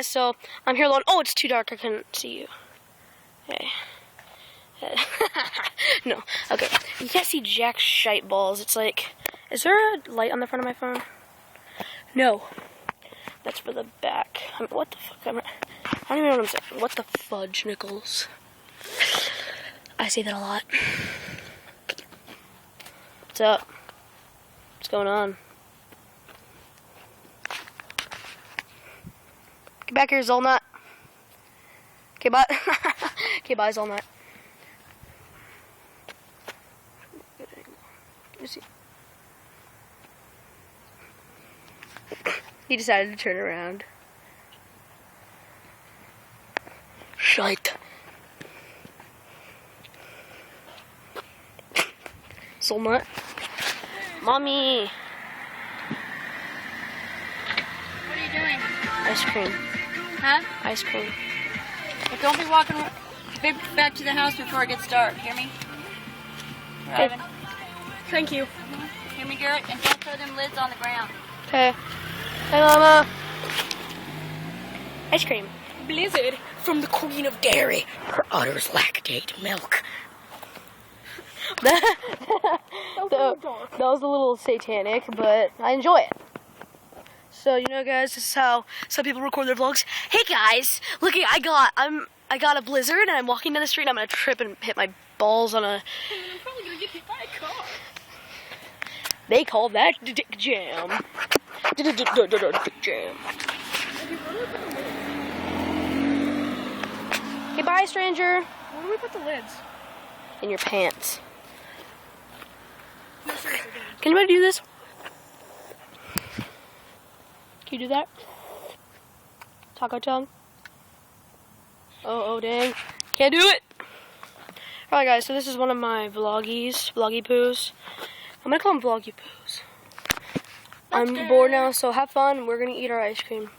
So I'm here alone. Oh, it's too dark. I couldn't see you. Okay. No. Okay. You can't see jack shite balls. It's like, is there a light on the front of my phone? No. That's for the back. What the fuck? I don't even know what I'm saying. What the fudge, Nichols? I say that a lot. What's up? What's going on? Get back here, Zolnut. Okay, bye. Okay, bye, Zolnut. He decided to turn around. Shite. Zolnut. Mommy. What are you doing? Ice cream. Huh? Ice cream. Well, don't be walking back to the house before it gets dark. Hear me? Okay. Robin? Thank you. Hear me, Garrett? And don't throw them lids on the ground. Okay. Hey, Mama. Ice cream. Blizzard from the Queen of Dairy. Her udders lactate milk. that was a little satanic, but I enjoy it. So, you know, guys, this is how some people record their vlogs. Hey, guys, look, I got a blizzard, and I'm walking down the street, and I'm gonna trip and hit my balls on a. I'm probably gonna get hit by a car. They call that dick jam. Dick jam. Okay, bye, stranger. Where do we put the lids? In your pants. Can anybody do this? Can you do that? Taco tongue? Oh, dang. Can't do it! Alright, guys, so this is one of my Vloggypoos. I'm gonna call them Vloggypoos. I'm bored now, so have fun. We're gonna eat our ice cream.